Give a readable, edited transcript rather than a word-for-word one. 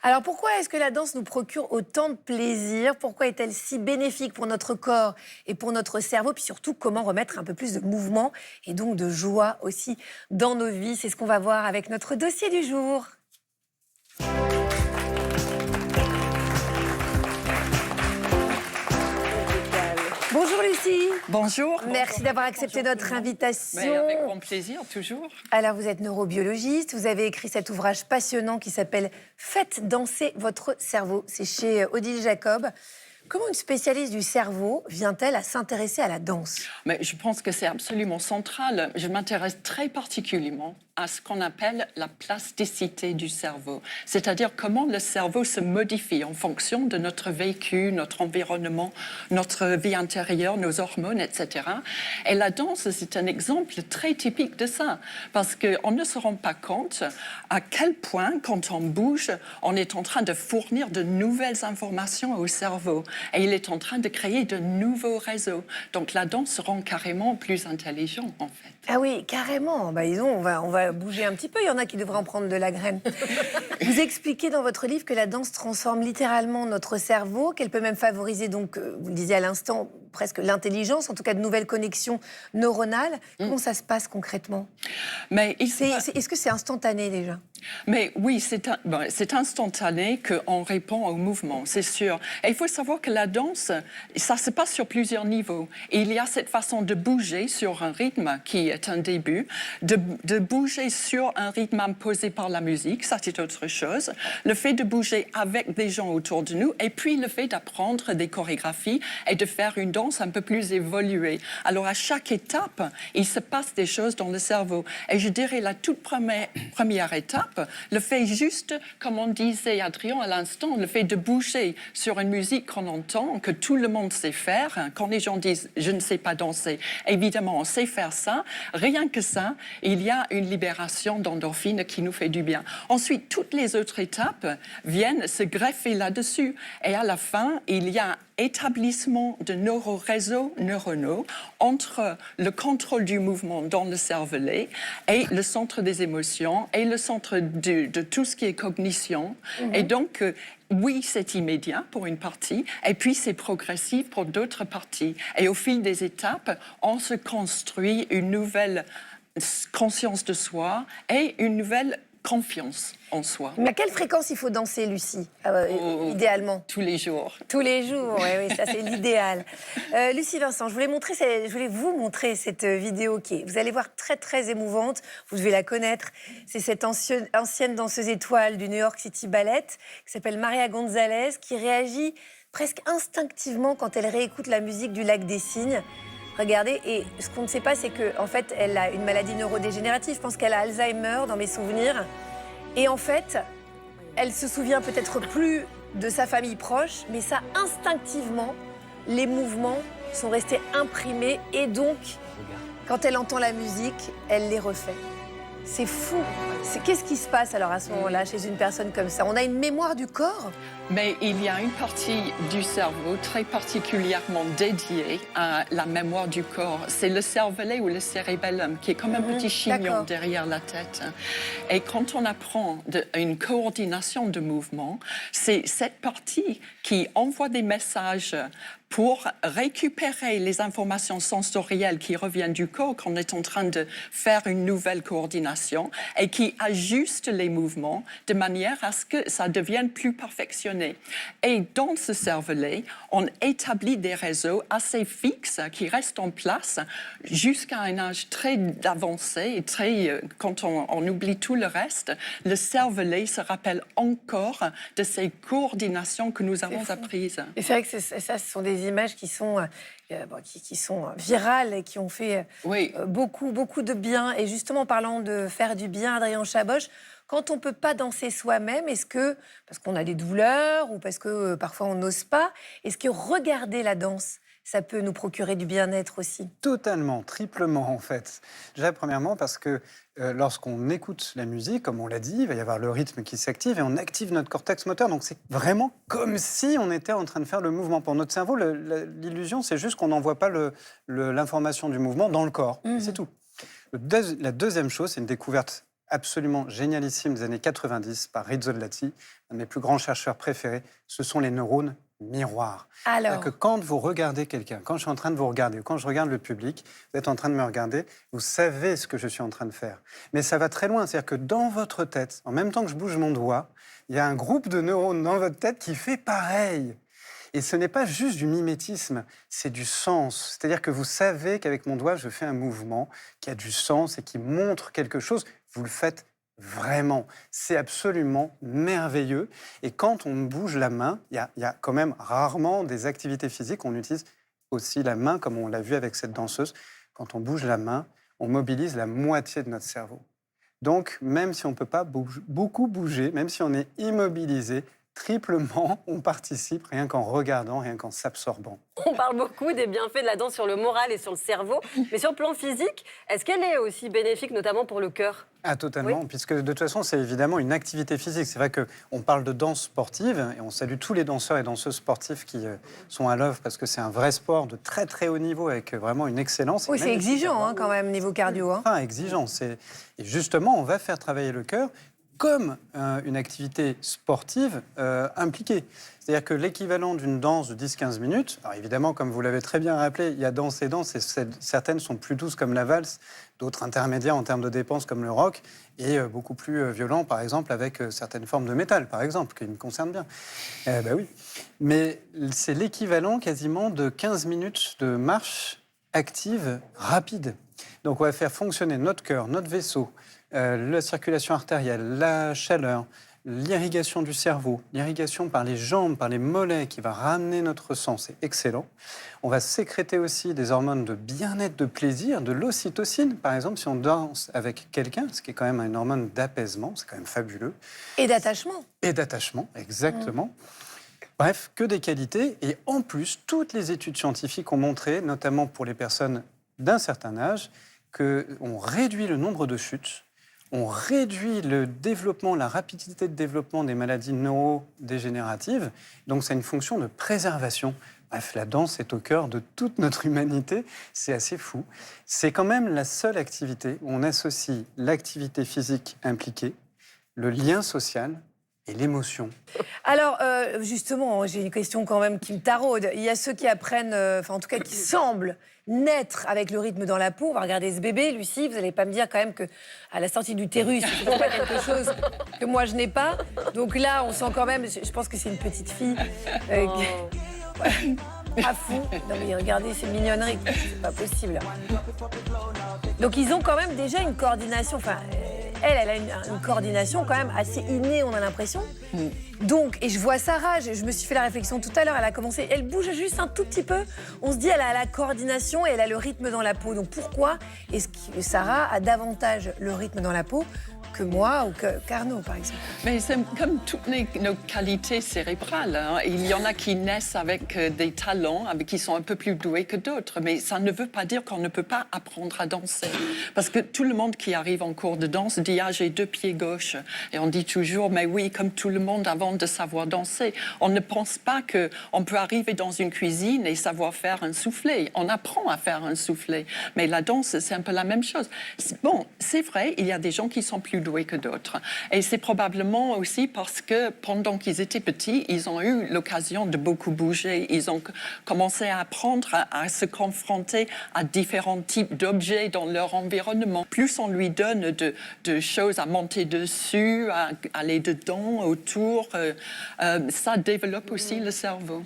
Alors pourquoi est-ce que la danse nous procure autant de plaisir? Pourquoi est-elle si bénéfique pour notre corps et pour notre cerveau? Puis surtout, comment remettre un peu plus de mouvement et donc de joie aussi dans nos vies? C'est ce qu'on va voir avec notre dossier du jour. Bonjour Lucie. Bonjour. Merci d'avoir accepté notre invitation. Mais avec grand plaisir, toujours. Alors, vous êtes neurobiologiste, vous avez écrit cet ouvrage passionnant qui s'appelle « Faites danser votre cerveau ». C'est chez Odile Jacob. Comment une spécialiste du cerveau vient-elle à s'intéresser à la danse? Mais je pense que c'est absolument central. Je m'intéresse très particulièrement à ce qu'on appelle la plasticité du cerveau, c'est-à-dire comment le cerveau se modifie en fonction de notre vécu, notre environnement, notre vie intérieure, nos hormones, etc. Et la danse, c'est un exemple très typique de ça, parce qu'on ne se rend pas compte à quel point, quand on bouge, on est en train de fournir de nouvelles informations au cerveau, et il est en train de créer de nouveaux réseaux. Donc la danse rend carrément plus intelligent, en fait. Ah oui, carrément. Bah, disons, on va bouger un petit peu. Il y en a qui devraient en prendre de la graine. Vous expliquez dans votre livre que la danse transforme littéralement notre cerveau, qu'elle peut même favoriser, donc, vous le disiez à l'instant, presque l'intelligence, en tout cas de nouvelles connexions neuronales. Comment ça se passe concrètement? Mais Est-ce que c'est instantané déjà? Mais oui, c'est instantané qu'on répond au mouvement, c'est sûr. Et il faut savoir que la danse, ça se passe sur plusieurs niveaux. Et il y a cette façon de bouger sur un rythme qui est un début, de bouger sur un rythme imposé par la musique, ça c'est autre chose. Le fait de bouger avec des gens autour de nous, et puis le fait d'apprendre des chorégraphies et de faire une danse un peu plus évoluée. Alors à chaque étape, il se passe des choses dans le cerveau. Et je dirais la toute première étape, le fait juste, comme on disait Adrien à l'instant, le fait de bouger sur une musique qu'on entend, que tout le monde sait faire, quand les gens disent « je ne sais pas danser », évidemment on sait faire ça, rien que ça, il y a une libération d'endorphines qui nous fait du bien. Ensuite, toutes les autres étapes viennent se greffer là-dessus. Et à la fin, il y a établissement de neuroréseaux neuronaux entre le contrôle du mouvement dans le cervelet et le centre des émotions et le centre de tout ce qui est cognition. Et donc, oui, c'est immédiat pour une partie, et puis c'est progressif pour d'autres parties. Et au fil des étapes, on se construit une nouvelle conscience de soi et une nouvelle confiance en soi. Mais à quelle fréquence il faut danser, Lucie, idéalement? Tous les jours. Tous les jours, oui, ça c'est l'idéal. Lucie Vincent, je voulais vous montrer cette vidéo qui est, vous allez voir, très très émouvante. Vous devez la connaître. C'est cette ancienne danseuse étoile du New York City Ballet qui s'appelle Maria Gonzalez, qui réagit presque instinctivement quand elle réécoute la musique du Lac des Cygnes. Regardez, et ce qu'on ne sait pas, c'est qu'en fait, elle a une maladie neurodégénérative. Je pense qu'elle a Alzheimer dans mes souvenirs. Et en fait, elle se souvient peut-être plus de sa famille proche, mais ça, instinctivement, les mouvements sont restés imprimés. Et donc, quand elle entend la musique, elle les refait. C'est fou. Qu'est-ce qui se passe alors à ce moment-là chez une personne comme ça? On a une mémoire du corps? Mais il y a une partie du cerveau très particulièrement dédiée à la mémoire du corps. C'est le cervelet ou le cérébellum, qui est comme un petit chignon derrière la tête. Et quand on apprend une coordination de mouvement, c'est cette partie qui envoie des messages pour récupérer les informations sensorielles qui reviennent du corps quand on est en train de faire une nouvelle coordination et qui ajuste les mouvements de manière à ce que ça devienne plus perfectionné. Et dans ce cervelet, on établit des réseaux assez fixes qui restent en place jusqu'à un âge très avancé et quand on oublie tout le reste, le cervelet se rappelle encore de ces coordinations que nous avons apprises. Et c'est vrai que ça, ce sont des images qui sont virales et qui ont fait beaucoup de bien. Et justement, en parlant de faire du bien, Adrien Chaboch, quand on ne peut pas danser soi-même, est-ce que, parce qu'on a des douleurs ou parce que parfois on n'ose pas, est-ce que regarder la danse, ça peut nous procurer du bien-être aussi? Totalement, triplement en fait. Déjà, premièrement, parce que lorsqu'on écoute la musique, comme on l'a dit, il va y avoir le rythme qui s'active et on active notre cortex moteur. Donc c'est vraiment comme si on était en train de faire le mouvement. Pour notre cerveau, l'illusion, c'est juste qu'on n'envoie pas l'information du mouvement dans le corps. C'est tout. La deuxième chose, c'est une découverte absolument génialissime des années 90 par Rizzollati, un de mes plus grands chercheurs préférés, ce sont les neurones miroirs. Alors, C'est-à-dire que quand vous regardez quelqu'un, quand je suis en train de vous regarder, ou quand je regarde le public, vous êtes en train de me regarder, vous savez ce que je suis en train de faire. Mais ça va très loin, c'est-à-dire que dans votre tête, en même temps que je bouge mon doigt, il y a un groupe de neurones dans votre tête qui fait pareil. Et ce n'est pas juste du mimétisme, c'est du sens. C'est-à-dire que vous savez qu'avec mon doigt, je fais un mouvement qui a du sens et qui montre quelque chose. Vous le faites vraiment. C'est absolument merveilleux. Et quand on bouge la main, il y a quand même rarement des activités physiques. On utilise aussi la main, comme on l'a vu avec cette danseuse. Quand on bouge la main, on mobilise la moitié de notre cerveau. Donc, même si on ne peut pas beaucoup bouger, même si on est immobilisé, triplement, on participe rien qu'en regardant, rien qu'en s'absorbant. On parle beaucoup des bienfaits de la danse sur le moral et sur le cerveau, mais sur le plan physique, est-ce qu'elle est aussi bénéfique, notamment pour le cœur ? Ah, totalement, puisque de toute façon, c'est évidemment une activité physique. C'est vrai qu'on parle de danse sportive, et on salue tous les danseurs et danseuses sportifs qui sont à l'œuvre, parce que c'est un vrai sport de très très haut niveau, avec vraiment une excellence. oui, c'est exigeant quand même, niveau cardio. Exigeant. Et justement, on va faire travailler le cœur comme une activité sportive impliquée. C'est-à-dire que l'équivalent d'une danse de 10-15 minutes, alors évidemment, comme vous l'avez très bien rappelé, il y a danse et danse, et certaines sont plus douces comme la valse, d'autres intermédiaires en termes de dépenses comme le rock, et beaucoup plus violents, par exemple, avec certaines formes de métal, par exemple, qui me concernent bien. Oui. Mais c'est l'équivalent quasiment de 15 minutes de marche active rapide. Donc on va faire fonctionner notre cœur, notre vaisseau, la circulation artérielle, la chaleur, l'irrigation du cerveau, l'irrigation par les jambes, par les mollets qui va ramener notre sang, c'est excellent. On va sécréter aussi des hormones de bien-être, de plaisir, de l'ocytocine, par exemple, si on danse avec quelqu'un, ce qui est quand même une hormone d'apaisement, c'est quand même fabuleux. Et d'attachement. Et d'attachement, exactement. Bref, que des qualités. Et en plus, toutes les études scientifiques ont montré, notamment pour les personnes d'un certain âge, qu'on réduit le nombre de chutes, on réduit le développement, la rapidité de développement des maladies neurodégénératives. Donc, c'est une fonction de préservation. Bref, la danse est au cœur de toute notre humanité. C'est assez fou. C'est quand même la seule activité où on associe l'activité physique impliquée, le lien social et l'émotion. Alors, justement, j'ai une question quand même qui me taraude. Il y a ceux qui apprennent, en tout cas qui semblent naître avec le rythme dans la peau. On va regarder ce bébé, Lucie. Vous n'allez pas me dire quand même qu'à la sortie du l'utérus, c'est pas quelque chose que moi je n'ai pas. Donc là, on sent quand même, je pense que c'est une petite fille à fou. Non mais regardez ces mignonneries, c'est pas possible. Donc ils ont quand même déjà une coordination, elle a une coordination quand même assez innée, on a l'impression. Donc, et je vois Sarah, je me suis fait la réflexion tout à l'heure, elle a commencé, elle bouge juste un tout petit peu. On se dit, elle a la coordination et elle a le rythme dans la peau. Donc pourquoi est-ce que Sarah a davantage le rythme dans la peau que moi ou qu'Arnaud, par exemple? Mais c'est comme toutes nos qualités cérébrales. Il y en a qui naissent avec des talents, qui sont un peu plus doués que d'autres. Mais ça ne veut pas dire qu'on ne peut pas apprendre à danser. Parce que tout le monde qui arrive en cours de danse dit « Ah, j'ai 2 pieds gauches ». Et on dit toujours « Mais oui, comme tout le monde avant de savoir danser ». On ne pense pas qu'on peut arriver dans une cuisine et savoir faire un soufflé. On apprend à faire un soufflé. Mais la danse, c'est un peu la même chose. Bon, c'est vrai, il y a des gens qui sont plus doués que d'autres. Et c'est probablement aussi parce que pendant qu'ils étaient petits, ils ont eu l'occasion de beaucoup bouger. Ils ont commencé à apprendre à se confronter à différents types d'objets dans leur environnement. Plus on lui donne de choses à monter dessus, à aller dedans, autour, ça développe aussi le cerveau.